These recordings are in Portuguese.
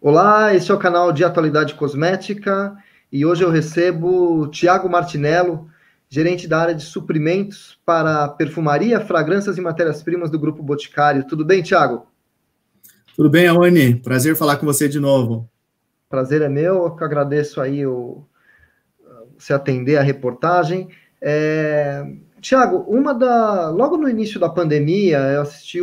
Olá, este é o canal de Atualidade Cosmética e hoje eu recebo o Thiago Martinello, gerente da área de suprimentos para perfumaria, fragrâncias e matérias-primas do Grupo Boticário. Tudo bem, Thiago? Tudo bem, Aone? Prazer falar com você de novo. Prazer é meu, eu que agradeço aí você atender a reportagem. Thiago, logo no início da pandemia, eu assisti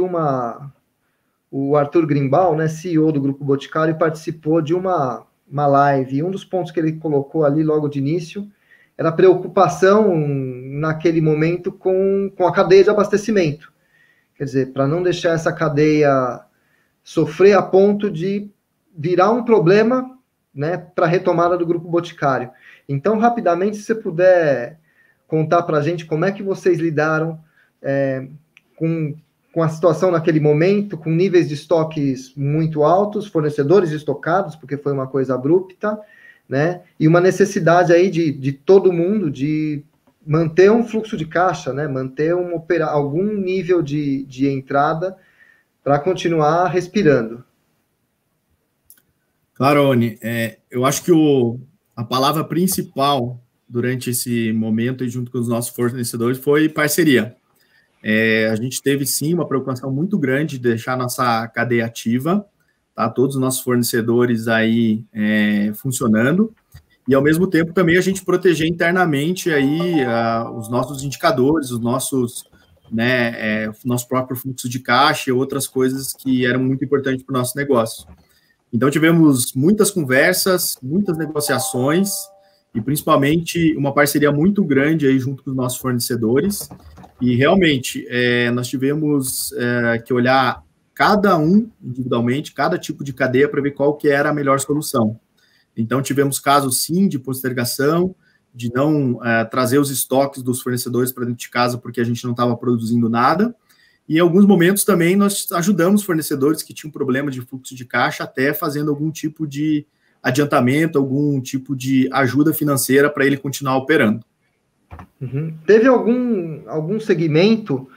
o Arthur Greenbaum, né, CEO do Grupo Boticário, participou de uma live. E um dos pontos que ele colocou ali logo de início era a preocupação naquele momento com a cadeia de abastecimento. Quer dizer, para não deixar essa cadeia sofrer a ponto de virar um problema, né, para a retomada do Grupo Boticário. Então, rapidamente, se você puder contar para a gente como é que vocês lidaram com a situação naquele momento, com níveis de estoques muito altos, fornecedores estocados, porque foi uma coisa abrupta, né? E uma necessidade aí de todo mundo de manter um fluxo de caixa, né? Manter algum nível de entrada para continuar respirando. Claro, Aone, eu acho que a palavra principal durante esse momento e junto com os nossos fornecedores foi parceria. A gente teve, sim, uma preocupação muito grande de deixar nossa cadeia ativa, tá? Todos os nossos fornecedores aí funcionando, e, ao mesmo tempo, também a gente proteger internamente aí os nossos indicadores, os nossos, nosso próprio fluxo de caixa e outras coisas que eram muito importantes para o nosso negócio. Então, tivemos muitas conversas, muitas negociações, e principalmente uma parceria muito grande aí junto com os nossos fornecedores. E realmente nós tivemos que olhar cada um individualmente, cada tipo de cadeia, para ver qual que era a melhor solução. Então, tivemos casos, sim, de postergação, de não trazer os estoques dos fornecedores para dentro de casa porque a gente não estava produzindo nada. E, em alguns momentos, também nós ajudamos fornecedores que tinham problema de fluxo de caixa, até fazendo algum tipo de adiantamento, algum tipo de ajuda financeira para ele continuar operando. Uhum. Teve algum segmento,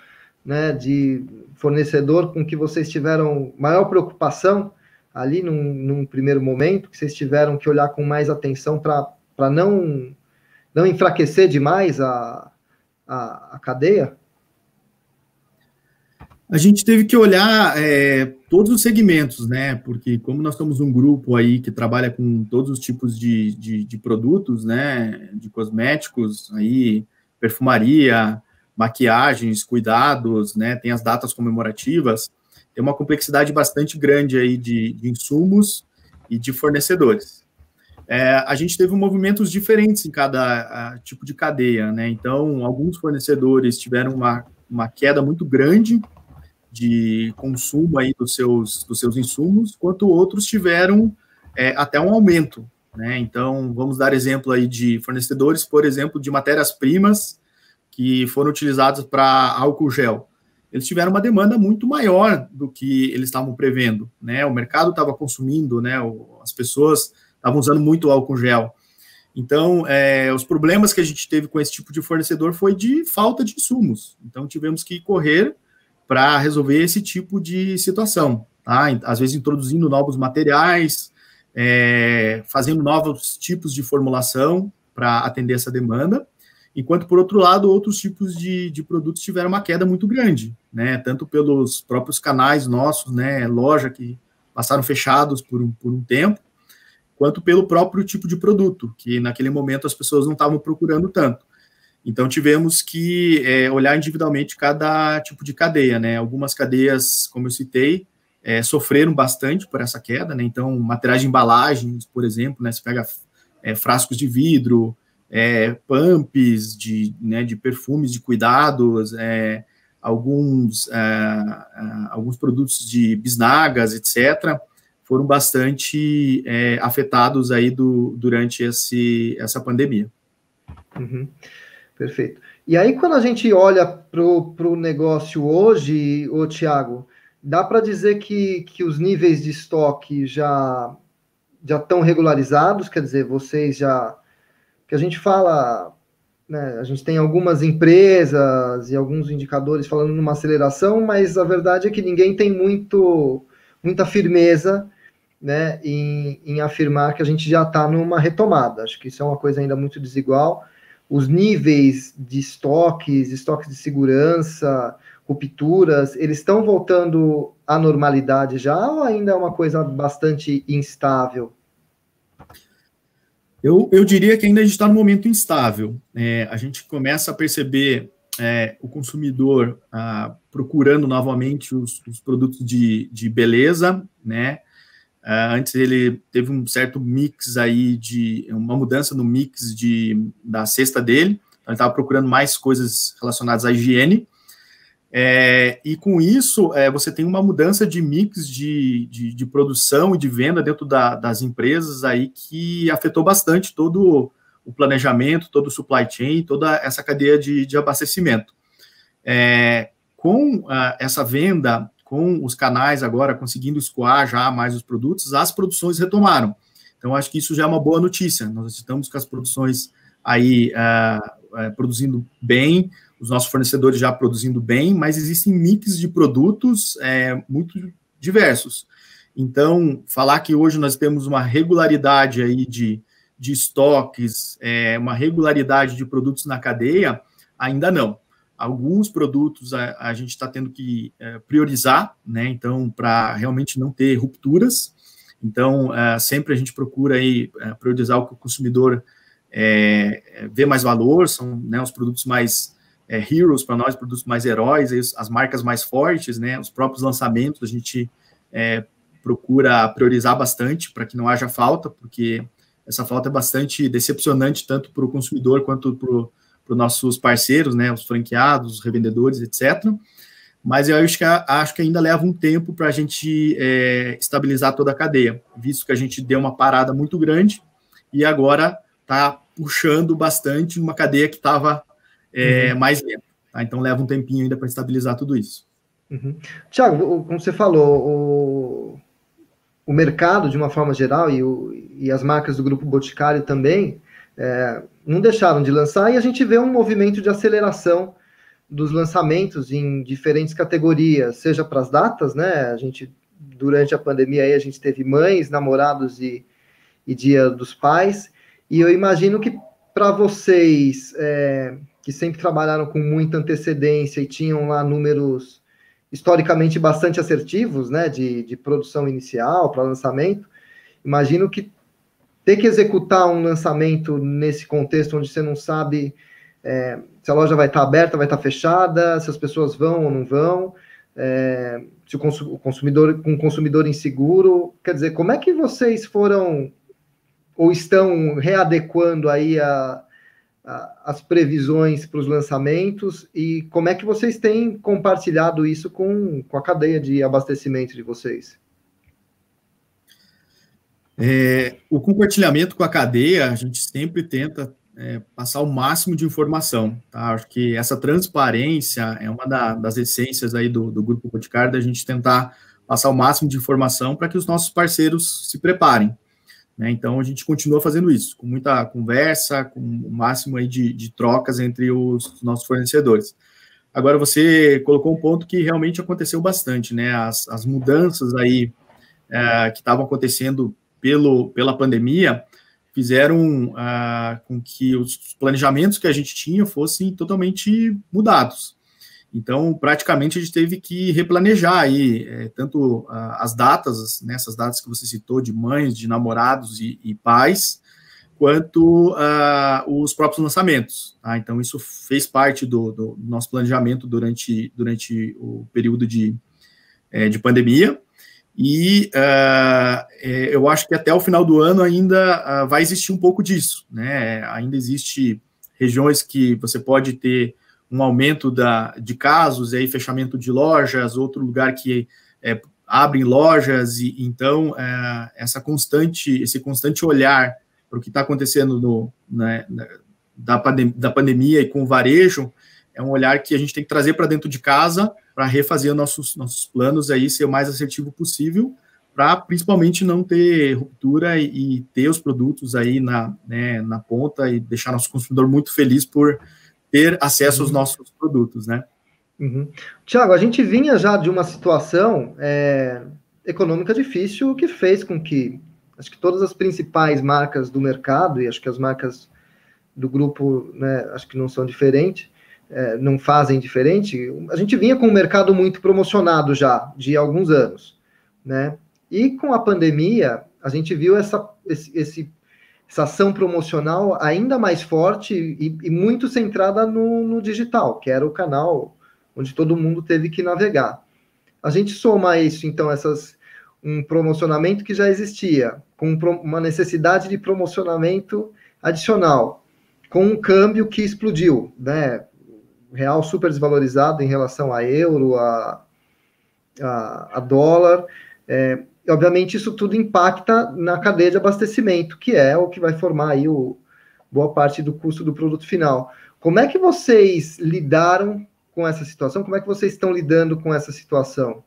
né, de fornecedor com que vocês tiveram maior preocupação ali num primeiro momento, que vocês tiveram que olhar com mais atenção para não enfraquecer demais a cadeia? A gente teve que olhar todos os segmentos, né? Porque como nós somos um grupo aí que trabalha com todos os tipos de produtos, né? De cosméticos, aí, perfumaria, maquiagens, cuidados, né? Tem as datas comemorativas, tem uma complexidade bastante grande aí de insumos e de fornecedores. A gente teve movimentos diferentes em cada tipo de cadeia, né? Então, alguns fornecedores tiveram uma queda muito grande de consumo aí dos seus insumos, enquanto outros tiveram até um aumento, né? Então, vamos dar exemplo aí de fornecedores, por exemplo, de matérias-primas que foram utilizadas para álcool gel. Eles tiveram uma demanda muito maior do que eles estavam prevendo, né? O mercado estava consumindo, né? As pessoas estavam usando muito álcool gel. Então, os problemas que a gente teve com esse tipo de fornecedor foi de falta de insumos. Então, tivemos que correr para resolver esse tipo de situação, tá? Às vezes introduzindo novos materiais, fazendo novos tipos de formulação para atender essa demanda, enquanto, por outro lado, outros tipos de produtos tiveram uma queda muito grande, né? Tanto pelos próprios canais nossos, né? Loja que passaram fechados por um tempo, quanto pelo próprio tipo de produto, que naquele momento as pessoas não estavam procurando tanto. Então, tivemos que olhar individualmente cada tipo de cadeia, né? Algumas cadeias, como eu citei, sofreram bastante por essa queda, né? Então, materiais de embalagens, por exemplo, né? Você pega frascos de vidro, pumps de perfumes de cuidados, alguns produtos de bisnagas, etc., foram bastante afetados aí durante essa pandemia. Uhum. Perfeito. E aí, quando a gente olha para o negócio hoje, ô Thiago, dá para dizer que os níveis de estoque já estão regularizados? Quer dizer, vocês já... Que a gente fala, né, a gente tem algumas empresas e alguns indicadores falando numa aceleração, mas a verdade é que ninguém tem muita firmeza né, em afirmar que a gente já está numa retomada. Acho que isso é uma coisa ainda muito desigual. Os níveis de estoques de segurança, rupturas, eles estão voltando à normalidade já ou ainda é uma coisa bastante instável? Eu diria que ainda a gente está num momento instável. A gente começa a perceber o consumidor procurando novamente os produtos de beleza, né? Antes ele teve um certo mix aí, uma mudança no mix da cesta dele, então ele estava procurando mais coisas relacionadas à higiene, e com isso você tem uma mudança de mix de produção e de venda dentro das empresas aí que afetou bastante todo o planejamento, todo o supply chain, toda essa cadeia de abastecimento. Com essa venda, com os canais agora conseguindo escoar já mais os produtos, as produções retomaram. Então, acho que isso já é uma boa notícia. Nós estamos com as produções aí produzindo bem, os nossos fornecedores já produzindo bem, mas existem mix de produtos muito diversos. Então, falar que hoje nós temos uma regularidade aí de estoques, uma regularidade de produtos na cadeia, ainda não. Alguns produtos a gente está tendo que priorizar, né? Então, para realmente não ter rupturas. Então, sempre a gente procura aí priorizar o que o consumidor vê mais valor, são, né, os produtos mais heroes para nós, produtos mais heróis, as marcas mais fortes, né? Os próprios lançamentos a gente procura priorizar bastante para que não haja falta, porque essa falta é bastante decepcionante tanto para o consumidor quanto para os nossos parceiros, né, os franqueados, os revendedores, etc. Mas eu acho que ainda leva um tempo para a gente estabilizar toda a cadeia, visto que a gente deu uma parada muito grande e agora está puxando bastante uma cadeia que estava mais lenta. Tá? Então leva um tempinho ainda para estabilizar tudo isso. Uhum. Thiago, como você falou, o mercado, de uma forma geral, e as marcas do Grupo Boticário também, não deixaram de lançar, e a gente vê um movimento de aceleração dos lançamentos em diferentes categorias, seja para as datas, né? A gente, durante a pandemia, aí, a gente teve mães, namorados e Dia dos Pais, e eu imagino que para vocês, que sempre trabalharam com muita antecedência e tinham lá números historicamente bastante assertivos, né, de produção inicial para lançamento, imagino que ter que executar um lançamento nesse contexto onde você não sabe se a loja vai estar aberta, vai estar fechada, se as pessoas vão ou não vão, se o consumidor inseguro, quer dizer, como é que vocês foram ou estão readequando aí as previsões para os lançamentos e como é que vocês têm compartilhado isso com a cadeia de abastecimento de vocês? O compartilhamento com a cadeia, a gente sempre tenta passar o máximo de informação, tá? Acho que essa transparência é uma das essências aí do Grupo Boticário, da gente tentar passar o máximo de informação para que os nossos parceiros se preparem, né? Então, a gente continua fazendo isso, com muita conversa, com o máximo aí de trocas entre os nossos fornecedores. Agora, você colocou um ponto que realmente aconteceu bastante, né? As mudanças aí que estavam acontecendo pela pandemia, fizeram com que os planejamentos que a gente tinha fossem totalmente mudados. Então, praticamente, a gente teve que replanejar aí, tanto as datas, né, essas datas que você citou, de mães, de namorados e pais, quanto os próprios lançamentos. Tá? Então, isso fez parte do nosso planejamento durante o período de pandemia. E eu acho que até o final do ano ainda vai existir um pouco disso, né? Ainda existe regiões que você pode ter um aumento de casos, e aí fechamento de lojas, outro lugar que abrem lojas, e então esse constante olhar para o que está acontecendo da pandemia e com o varejo, é um olhar que a gente tem que trazer para dentro de casa para refazer nossos planos aí, ser o mais assertivo possível, para principalmente não ter ruptura e ter os produtos aí na ponta e deixar nosso consumidor muito feliz por ter acesso aos nossos produtos, né? Tiago, a gente vinha já de uma situação econômica difícil que fez com que, acho que todas as principais marcas do mercado, e acho que as marcas do grupo, né, acho que não são diferentes, não fazem diferente, a gente vinha com um mercado muito promocionado já, de alguns anos, né? E com a pandemia, a gente viu essa ação promocional ainda mais forte e muito centrada no digital, que era o canal onde todo mundo teve que navegar. A gente soma isso, então, um promocionamento que já existia, com uma necessidade de promocionamento adicional, com um câmbio que explodiu, né? Real super desvalorizado em relação a euro, a dólar. Obviamente, isso tudo impacta na cadeia de abastecimento, que é o que vai formar aí boa parte do custo do produto final. Como é que vocês lidaram com essa situação? Como é que vocês estão lidando com essa situação?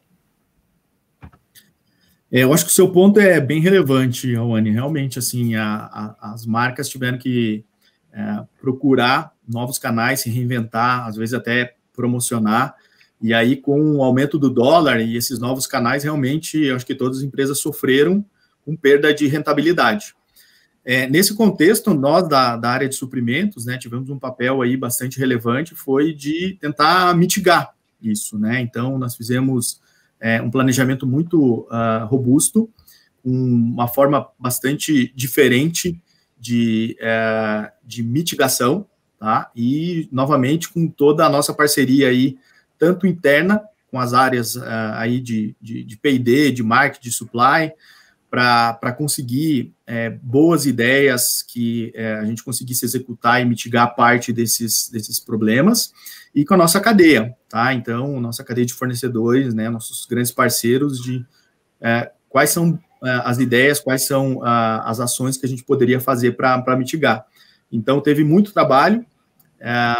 Eu acho que o seu ponto é bem relevante, Awane. Realmente, assim, as marcas tiveram que procurar novos canais, se reinventar, às vezes até promocionar. E aí, com o aumento do dólar e esses novos canais, realmente, eu acho que todas as empresas sofreram com perda de rentabilidade. Nesse contexto, nós da área de suprimentos, né, tivemos um papel aí bastante relevante, foi de tentar mitigar isso, né? Então, nós fizemos um planejamento muito robusto, com uma forma bastante diferente de mitigação, tá? E, novamente, com toda a nossa parceria aí, tanto interna, com as áreas aí de P&D, de marketing, de supply, para conseguir boas ideias que a gente conseguisse executar e mitigar parte desses problemas, e com a nossa cadeia, tá? Então, nossa cadeia de fornecedores, né, nossos grandes parceiros, de quais são as ideias, quais são as ações que a gente poderia fazer para mitigar. Então, teve muito trabalho,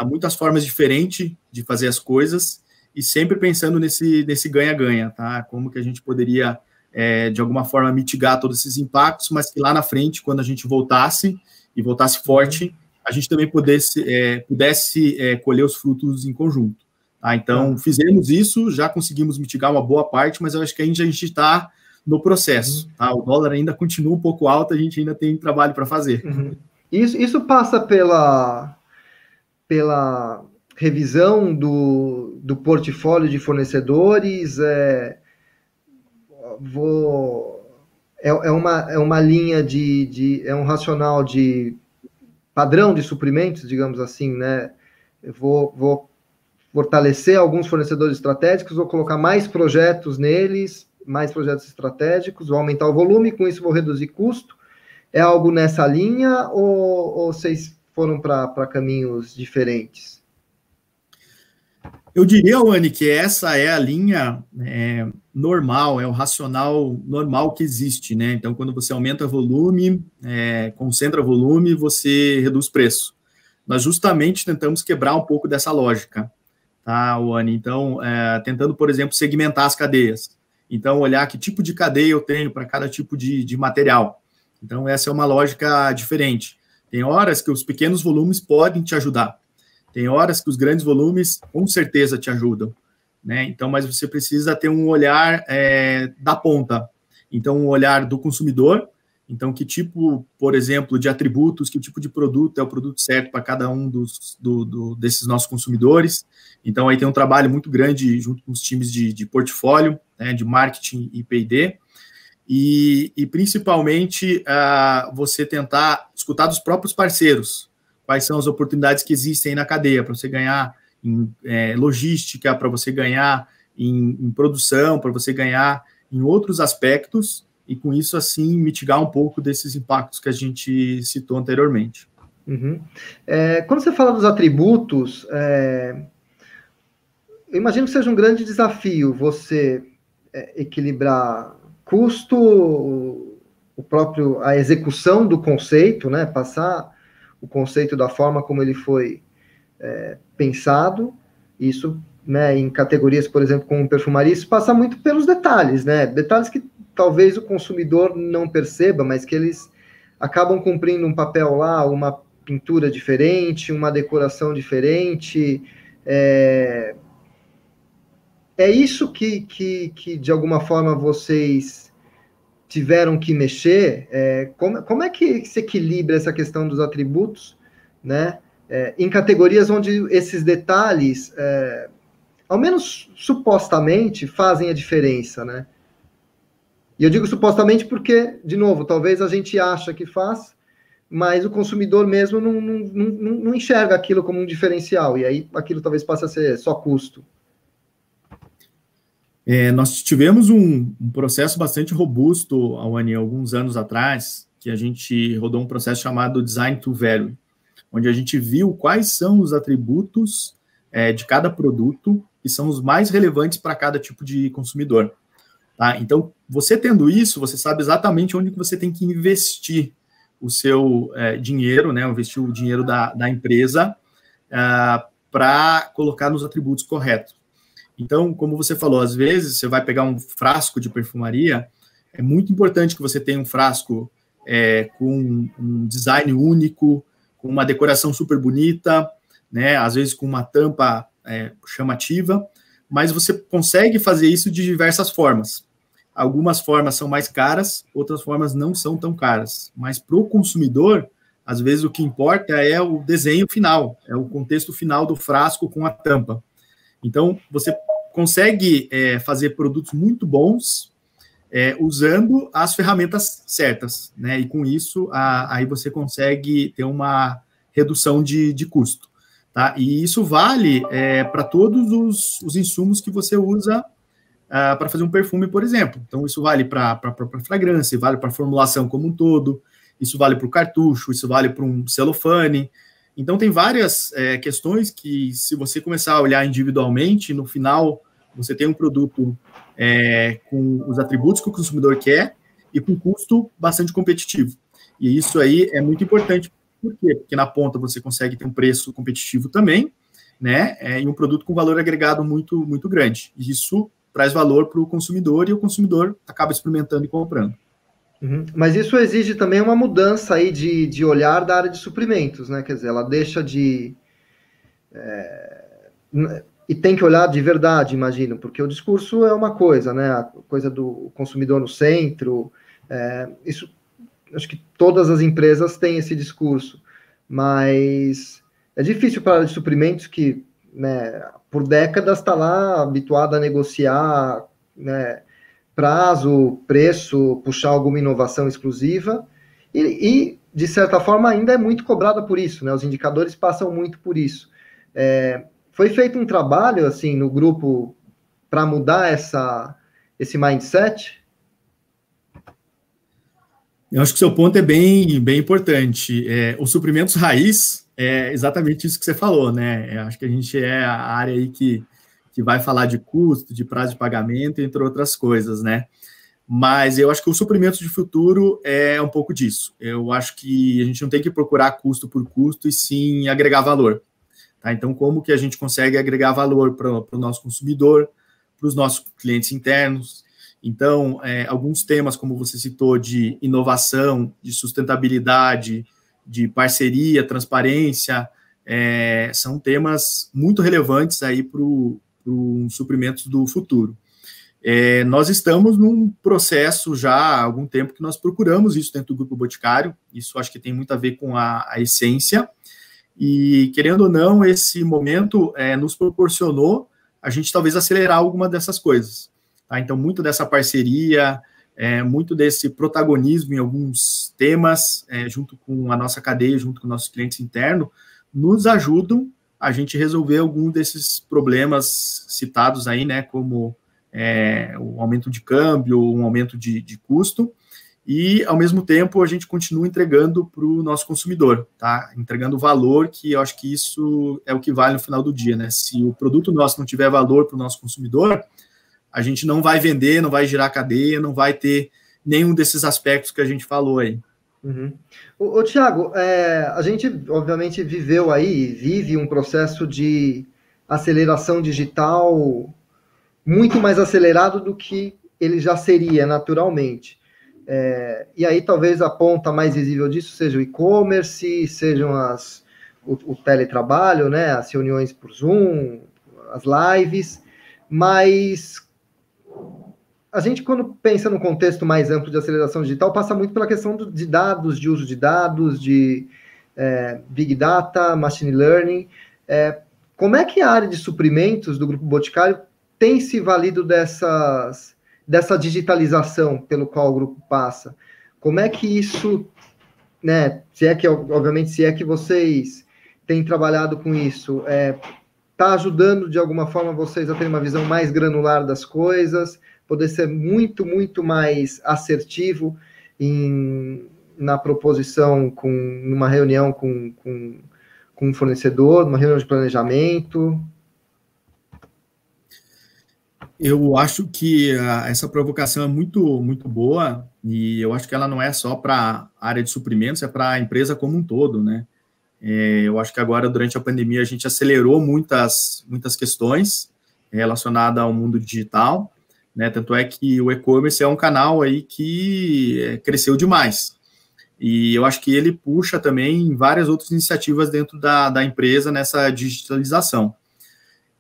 muitas formas diferentes de fazer as coisas, e sempre pensando nesse ganha-ganha, tá? Como que a gente poderia, de alguma forma, mitigar todos esses impactos, mas que lá na frente, quando a gente voltasse forte, a gente também pudesse colher os frutos em conjunto. Tá? Então, fizemos isso, já conseguimos mitigar uma boa parte, mas eu acho que ainda a gente está no processo. Tá? O dólar ainda continua um pouco alto, a gente ainda tem trabalho para fazer. Isso passa pela revisão do portfólio de fornecedores, é uma linha é um racional de padrão de suprimentos, digamos assim, né? Eu vou fortalecer alguns fornecedores estratégicos, vou colocar mais projetos neles, mais projetos estratégicos, vou aumentar o volume, com isso vou reduzir custo. É algo nessa linha ou vocês foram para caminhos diferentes? Eu diria, Wani, que essa é a linha normal, é o racional normal que existe, né? Então, quando você aumenta volume, concentra volume, você reduz preço. Nós justamente tentamos quebrar um pouco dessa lógica, tá, Wani? Então, tentando, por exemplo, segmentar as cadeias. Então, olhar que tipo de cadeia eu tenho para cada tipo de material. Então, essa é uma lógica diferente. Tem horas que os pequenos volumes podem te ajudar. Tem horas que os grandes volumes, com certeza, te ajudam, né? Então, mas você precisa ter um olhar da ponta. Então, um olhar do consumidor. Então, que tipo, por exemplo, de atributos, que tipo de produto é o produto certo para cada um desses nossos consumidores. Então, aí tem um trabalho muito grande junto com os times de portfólio, né, de marketing e P&D. E principalmente, você tentar escutar dos próprios parceiros, quais são as oportunidades que existem aí na cadeia, para você ganhar em logística, para você ganhar em produção, para você ganhar em outros aspectos, e com isso, assim, mitigar um pouco desses impactos que a gente citou anteriormente. Uhum. Quando você fala dos atributos, eu imagino que seja um grande desafio você equilibrar custo, a execução do conceito, né, passar o conceito da forma como ele foi pensado, isso, né, em categorias, por exemplo, como perfumaria, isso passa muito pelos detalhes, né, detalhes que talvez o consumidor não perceba, mas que eles acabam cumprindo um papel lá, uma pintura diferente, uma decoração diferente, é isso que, de alguma forma, vocês tiveram que mexer? Como é que se equilibra essa questão dos atributos, né? Em categorias onde esses detalhes, ao menos supostamente, fazem a diferença, né? E eu digo supostamente porque, de novo, talvez a gente acha que faz, mas o consumidor mesmo não enxerga aquilo como um diferencial, e aí aquilo talvez passe a ser só custo. Nós tivemos um processo bastante robusto, Alane, alguns anos atrás, que a gente rodou um processo chamado Design to Value, onde a gente viu quais são os atributos de cada produto que são os mais relevantes para cada tipo de consumidor. Tá? Então, você tendo isso, você sabe exatamente onde que você tem que investir o seu dinheiro, né, investir o dinheiro da empresa para colocar nos atributos corretos. Então, como você falou, às vezes você vai pegar um frasco de perfumaria, é muito importante que você tenha um frasco com um design único, com uma decoração super bonita, né, às vezes com uma tampa chamativa, mas você consegue fazer isso de diversas formas. Algumas formas são mais caras, outras formas não são tão caras. Mas para o consumidor, às vezes o que importa é o desenho final, é o contexto final do frasco com a tampa. Então, você consegue fazer produtos muito bons usando as ferramentas certas, né? E com isso, aí você consegue ter uma redução de custo. Tá? E isso vale para todos os insumos que você usa para fazer um perfume, por exemplo. Então, isso vale para fragrância, vale para a formulação como um todo, isso vale para o cartucho, isso vale para um celofane. Então, tem várias questões que, se você começar a olhar individualmente, no final, você tem um produto com os atributos que o consumidor quer e com custo bastante competitivo. E isso aí é muito importante. Por quê? Porque na ponta você consegue ter um preço competitivo também, né? E um produto com valor agregado muito, muito grande. E isso traz valor para o consumidor e o consumidor acaba experimentando e comprando. Uhum. Mas isso exige também uma mudança aí de olhar da área de suprimentos, né? Quer dizer, ela deixa de... e tem que olhar de verdade, imagino, porque o discurso é uma coisa, né? A coisa do consumidor no centro, isso, acho que todas as empresas têm esse discurso, mas é difícil para a área de suprimentos que, né, por décadas está lá habituada a negociar, né, prazo, preço, puxar alguma inovação exclusiva, e de certa forma ainda é muito cobrada por isso, né? Os indicadores passam muito por isso. Foi feito um trabalho assim no grupo para mudar esse mindset? Eu acho que o seu ponto é bem, bem importante. Os suprimentos raiz é exatamente isso que você falou, né? Eu acho que a gente é a área aí que vai falar de custo, de prazo de pagamento, entre outras coisas, né? Mas eu acho que o suprimento de futuro é um pouco disso. Eu acho que a gente não tem que procurar custo por custo, e sim agregar valor. Tá? Então, como que a gente consegue agregar valor para o nosso consumidor, para os nossos clientes internos? Então, alguns temas, como você citou, de inovação, de sustentabilidade, de parceria, transparência, são temas muito relevantes aí para os suprimentos do futuro. Nós estamos num processo já há algum tempo que nós procuramos isso dentro do Grupo Boticário, isso acho que tem muito a ver com a essência, e querendo ou não, esse momento nos proporcionou a gente talvez acelerar alguma dessas coisas. Tá? Então, muito dessa parceria, muito desse protagonismo em alguns temas, junto com a nossa cadeia, junto com nossos clientes internos, nos ajudam a gente resolver algum desses problemas citados aí, né, como o aumento de câmbio, um aumento de custo, e, ao mesmo tempo, a gente continua entregando para o nosso consumidor, tá? Entregando valor, que eu acho que isso é o que vale no final do dia, né? Se o produto nosso não tiver valor para o nosso consumidor, a gente não vai vender, não vai girar cadeia, não vai ter nenhum desses aspectos que a gente falou aí. Uhum. Ô, Thiago, a gente obviamente viveu aí, vive um processo de aceleração digital muito mais acelerado do que ele já seria naturalmente. E aí talvez a ponta mais visível disso seja o e-commerce, sejam o teletrabalho, né, as reuniões por Zoom, as lives, mas a gente, quando pensa no contexto mais amplo de aceleração digital, passa muito pela questão de dados, de uso de dados, de Big Data, Machine Learning. Como é que a área de suprimentos do Grupo Boticário tem se valido dessa digitalização pelo qual o grupo passa? Como é que isso, né, obviamente, se é que vocês têm trabalhado com isso, está ajudando de alguma forma vocês a terem uma visão mais granular das coisas, poder ser muito, muito mais assertivo na proposição, numa reunião com um fornecedor, numa reunião de planejamento? Eu acho que essa provocação é muito, muito boa, e eu acho que ela não é só para a área de suprimentos, é para a empresa como um todo, né? Eu acho que agora, durante a pandemia, a gente acelerou muitas questões relacionadas ao mundo digital, né? Tanto é que o e-commerce é um canal aí que cresceu demais. E eu acho que ele puxa também várias outras iniciativas dentro da empresa nessa digitalização.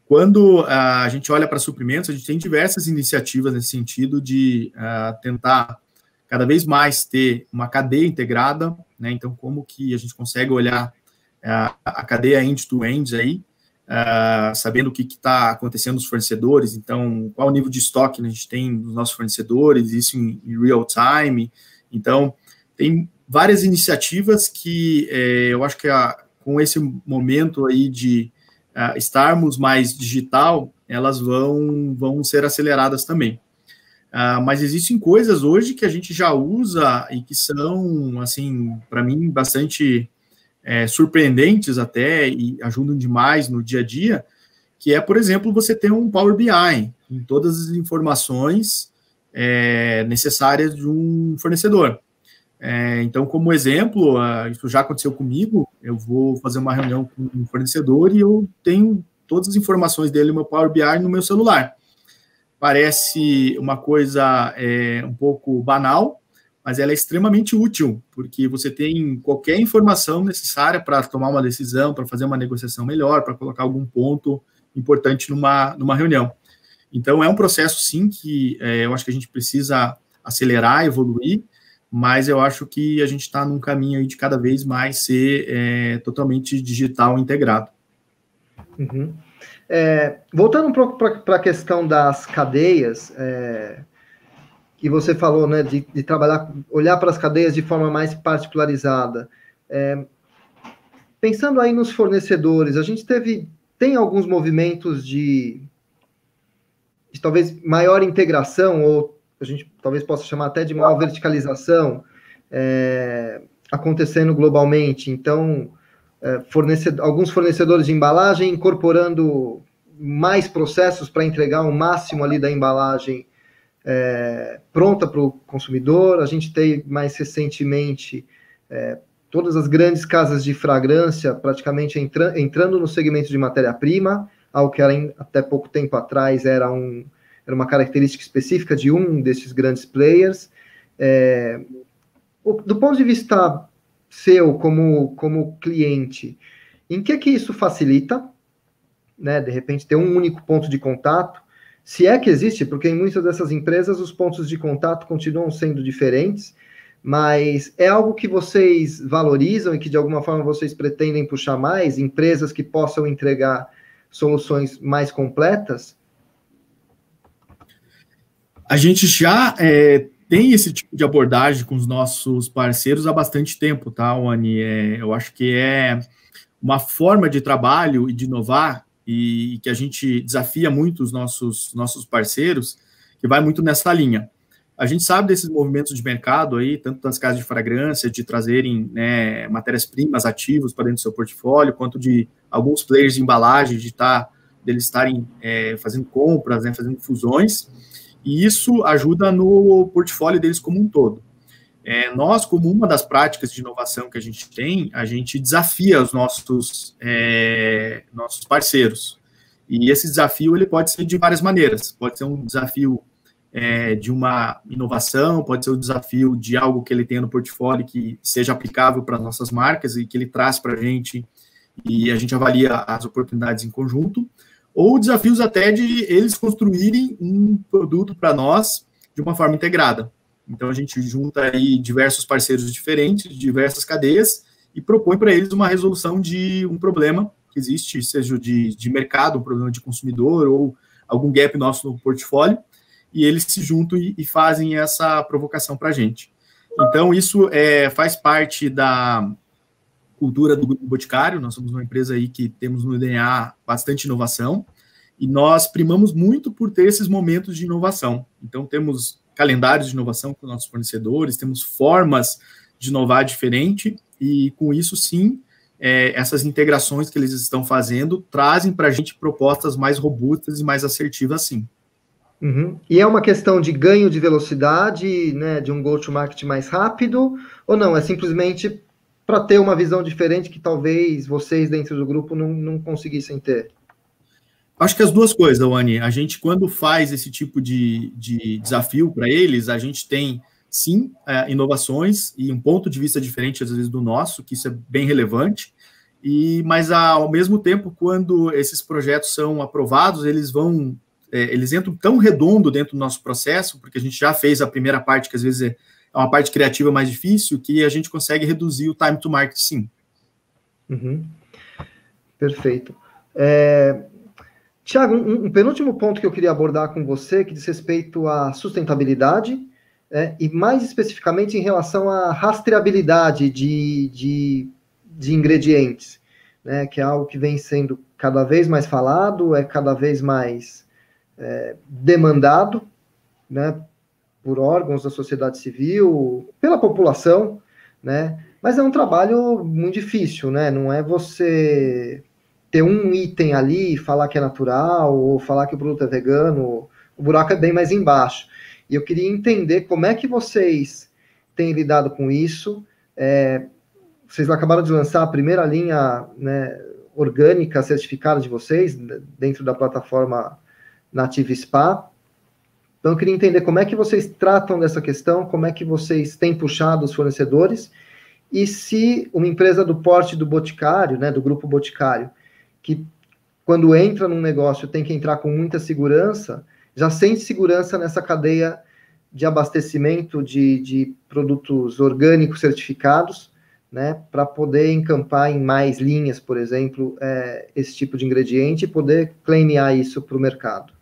Quando a gente olha para suprimentos, a gente tem diversas iniciativas nesse sentido de tentar cada vez mais ter uma cadeia integrada, né? Então, como que a gente consegue olhar a cadeia end-to-end aí, sabendo o que está acontecendo nos fornecedores, então, qual o nível de estoque a gente tem nos nossos fornecedores, isso em real time. Então, tem várias iniciativas que eu acho que com esse momento aí de estarmos mais digital, elas vão ser aceleradas também. Mas existem coisas hoje que a gente já usa e que são, assim, para mim, bastante surpreendentes até e ajudam demais no dia a dia, que é, por exemplo, você ter um Power BI em todas as informações necessárias de um fornecedor. Então, como exemplo, isso já aconteceu comigo, eu vou fazer uma reunião com um fornecedor e eu tenho todas as informações dele no meu Power BI no meu celular. Parece uma coisa um pouco banal, mas ela é extremamente útil, porque você tem qualquer informação necessária para tomar uma decisão, para fazer uma negociação melhor, para colocar algum ponto importante numa reunião. Então, é um processo, sim, que eu acho que a gente precisa acelerar, evoluir, mas eu acho que a gente está num caminho aí de cada vez mais ser totalmente digital integrado. Uhum. Voltando um pouco para a questão das cadeias, que você falou, né, de trabalhar, olhar para as cadeias de forma mais particularizada. Pensando aí nos fornecedores, a gente tem alguns movimentos de talvez maior integração, ou a gente talvez possa chamar até de maior verticalização, acontecendo globalmente. Então, alguns fornecedores de embalagem incorporando mais processos para entregar o máximo ali da embalagem pronta para o consumidor. A gente tem mais recentemente todas as grandes casas de fragrância praticamente entrando no segmento de matéria-prima, algo que até pouco tempo atrás era uma característica específica de um desses grandes players. Do ponto de vista seu, como cliente, em que isso facilita, né, de repente ter um único ponto de contato, se é que existe, porque em muitas dessas empresas os pontos de contato continuam sendo diferentes, mas é algo que vocês valorizam e que de alguma forma vocês pretendem puxar mais, empresas que possam entregar soluções mais completas? A gente já tem esse tipo de abordagem com os nossos parceiros há bastante tempo, tá, Wani? Eu acho que é uma forma de trabalho e de inovar e que a gente desafia muito os nossos parceiros, que vai muito nessa linha. A gente sabe desses movimentos de mercado aí, tanto das casas de fragrância, de trazerem, né, matérias-primas ativos para dentro do seu portfólio, quanto de alguns players de embalagem, deles estarem fazendo compras, né, fazendo fusões, e isso ajuda no portfólio deles como um todo. Nós, como uma das práticas de inovação que a gente desafia os nossos parceiros. E esse desafio ele pode ser de várias maneiras. Pode ser um desafio de uma inovação, pode ser um desafio de algo que ele tenha no portfólio que seja aplicável para as nossas marcas e que ele traz para a gente e a gente avalia as oportunidades em conjunto. ou desafios até de eles construírem um produto para nós de uma forma integrada. Então, a gente junta aí diversos parceiros diferentes, diversas cadeias, e propõe para eles uma resolução de um problema que existe, seja de mercado, um problema de consumidor, ou algum gap nosso no portfólio, e eles se juntam e fazem essa provocação para a gente. Então, isso faz parte da cultura do Grupo Boticário. Nós somos uma empresa aí que temos no DNA bastante inovação, e nós primamos muito por ter esses momentos de inovação. Então, temos calendários de inovação com nossos fornecedores, temos formas de inovar diferente, e com isso, sim, essas integrações que eles estão fazendo trazem para a gente propostas mais robustas e mais assertivas, sim. Uhum. E é uma questão de ganho de velocidade, né, de um go-to-market mais rápido, ou não? É simplesmente para ter uma visão diferente que talvez vocês dentro do grupo não conseguissem ter? Acho que as duas coisas, Wani. A gente, quando faz esse tipo de desafio para eles, a gente tem, sim, inovações e um ponto de vista diferente, às vezes, do nosso, que isso é bem relevante, mas, ao mesmo tempo, quando esses projetos são aprovados, eles entram tão redondo dentro do nosso processo, porque a gente já fez a primeira parte, que às vezes é uma parte criativa mais difícil, que a gente consegue reduzir o time to market, sim. Uhum. Perfeito. Tiago, um penúltimo ponto que eu queria abordar com você, que diz respeito à sustentabilidade, e mais especificamente em relação à rastreabilidade de ingredientes, né, que é algo que vem sendo cada vez mais falado, cada vez mais demandado, né, por órgãos da sociedade civil, pela população, né, mas é um trabalho muito difícil, né, não é você ter um item ali e falar que é natural, ou falar que o produto é vegano, o buraco é bem mais embaixo. E eu queria entender como é que vocês têm lidado com isso. Vocês acabaram de lançar a primeira linha, né, orgânica certificada de vocês, dentro da plataforma Native Spa. Então, eu queria entender como é que vocês tratam dessa questão, como é que vocês têm puxado os fornecedores, e se uma empresa do porte do Boticário, né, do Grupo Boticário, que quando entra num negócio tem que entrar com muita segurança, já sente segurança nessa cadeia de abastecimento de produtos orgânicos certificados, né, para poder encampar em mais linhas, por exemplo, esse tipo de ingrediente e poder claimear isso para o mercado.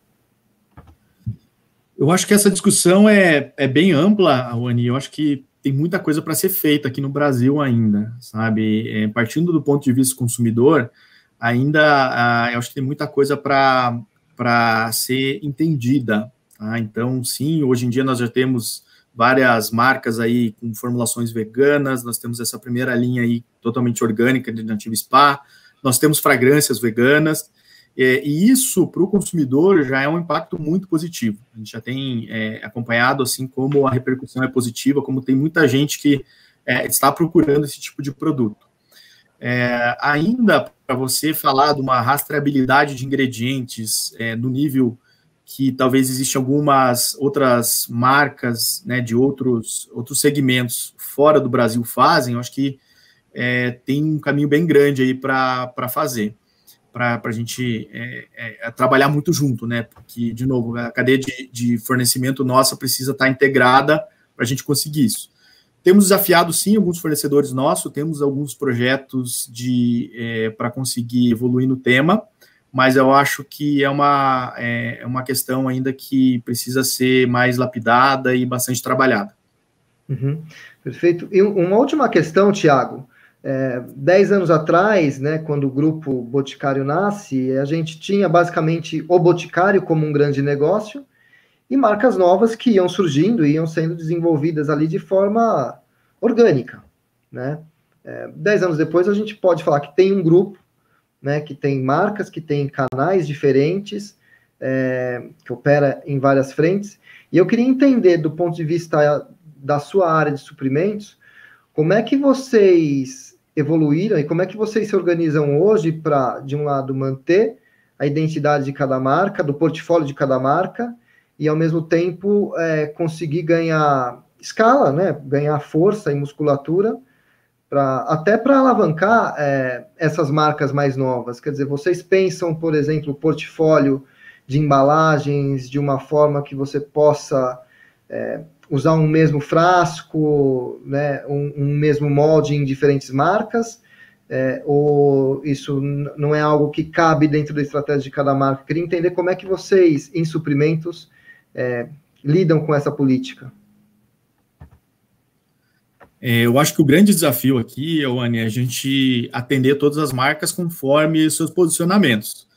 Eu acho que essa discussão é bem ampla, Wani. Eu acho que tem muita coisa para ser feita aqui no Brasil ainda, sabe? Partindo do ponto de vista consumidor, ainda eu acho que tem muita coisa para ser entendida. Tá? Então, sim, hoje em dia nós já temos várias marcas aí com formulações veganas, nós temos essa primeira linha aí totalmente orgânica de Native Spa, nós temos fragrâncias veganas, e isso para o consumidor já é um impacto muito positivo. A gente já tem acompanhado assim como a repercussão é positiva, como tem muita gente que está procurando esse tipo de produto. Ainda para você falar de uma rastreabilidade de ingredientes no nível que talvez existam algumas outras marcas, né, de outros segmentos fora do Brasil fazem, eu acho que tem um caminho bem grande aí para fazer, para a gente trabalhar muito junto, né, porque, de novo, a cadeia de fornecimento nossa precisa estar integrada para a gente conseguir isso. Temos desafiado, sim, alguns fornecedores nossos, temos alguns projetos para conseguir evoluir no tema, mas eu acho que é uma questão ainda que precisa ser mais lapidada e bastante trabalhada. Uhum, perfeito. E uma última questão, Tiago. 10 anos atrás, né, quando o Grupo Boticário nasce, a gente tinha basicamente o Boticário como um grande negócio e marcas novas que iam surgindo e iam sendo desenvolvidas ali de forma orgânica, né? 10 anos depois, a gente pode falar que tem um grupo, né, que tem marcas, que tem canais diferentes, que opera em várias frentes. E eu queria entender, do ponto de vista da sua área de suprimentos, como é que vocês evoluíram e como é que vocês se organizam hoje para, de um lado, manter a identidade de cada marca, do portfólio de cada marca, e, ao mesmo tempo, conseguir ganhar escala, né, ganhar força e musculatura até para alavancar essas marcas mais novas? Quer dizer, vocês pensam, por exemplo, o portfólio de embalagens de uma forma que você possa usar um mesmo frasco, né, um mesmo molde em diferentes marcas? Ou isso não é algo que cabe dentro da estratégia de cada marca? Eu queria entender como é que vocês, em suprimentos, lidam com essa política. Eu acho que o grande desafio aqui, Oane, é a gente atender todas as marcas conforme seus posicionamentos.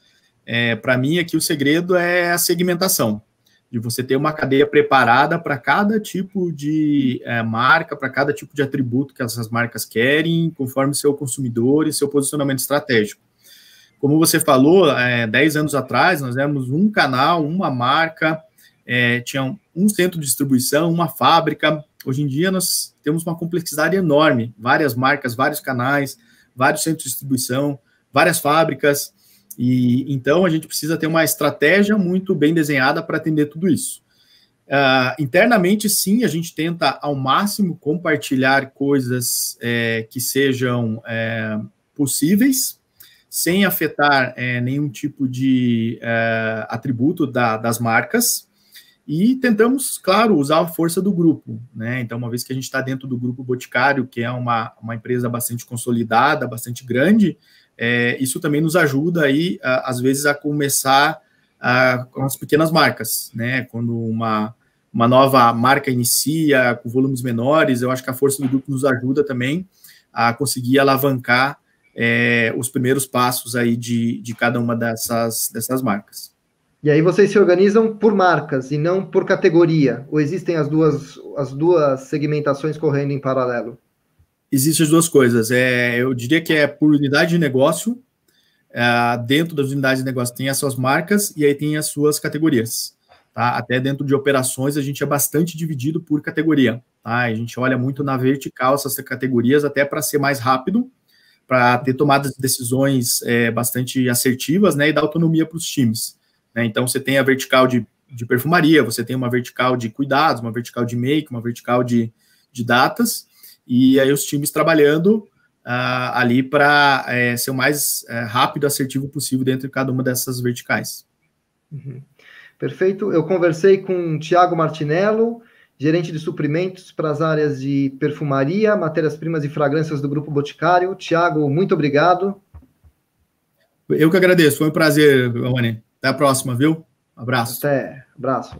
Para mim, aqui o segredo é a segmentação, de você ter uma cadeia preparada para cada tipo de marca, para cada tipo de atributo que essas marcas querem, conforme seu consumidor e seu posicionamento estratégico. Como você falou, 10 anos atrás, nós éramos um canal, uma marca, tinha um centro de distribuição, uma fábrica. Hoje em dia, nós temos uma complexidade enorme, várias marcas, vários canais, vários centros de distribuição, várias fábricas, e então a gente precisa ter uma estratégia muito bem desenhada para atender tudo isso. Internamente, sim, a gente tenta ao máximo compartilhar coisas que sejam possíveis, sem afetar nenhum tipo de atributo das marcas, e tentamos, claro, usar a força do grupo, né? Então, uma vez que a gente está dentro do Grupo Boticário, que é uma empresa bastante consolidada, bastante grande, isso também nos ajuda aí, às vezes, a começar com as pequenas marcas, né? Quando uma nova marca inicia com volumes menores, eu acho que a força do grupo nos ajuda também a conseguir alavancar os primeiros passos aí de cada uma dessas marcas. E aí vocês se organizam por marcas e não por categoria? Ou existem as duas segmentações correndo em paralelo? Existem as duas coisas. Eu diria que é por unidade de negócio. Dentro das unidades de negócio tem as suas marcas e aí tem as suas categorias. Tá? Até dentro de operações a gente é bastante dividido por categoria. Tá? A gente olha muito na vertical essas categorias até para ser mais rápido, para ter tomadas de decisões bastante assertivas, né, e dar autonomia para os times. Então, você tem a vertical de perfumaria, você tem uma vertical de cuidados, uma vertical de make, uma vertical de datas, e aí os times trabalhando ali para ser o mais rápido e assertivo possível dentro de cada uma dessas verticais. Uhum. Perfeito. Eu conversei com o Thiago Martinello, gerente de suprimentos para as áreas de perfumaria, matérias-primas e fragrâncias do Grupo Boticário. Thiago, muito obrigado. Eu que agradeço, foi um prazer, Rony. Até a próxima, viu? Abraço. Até, abraço.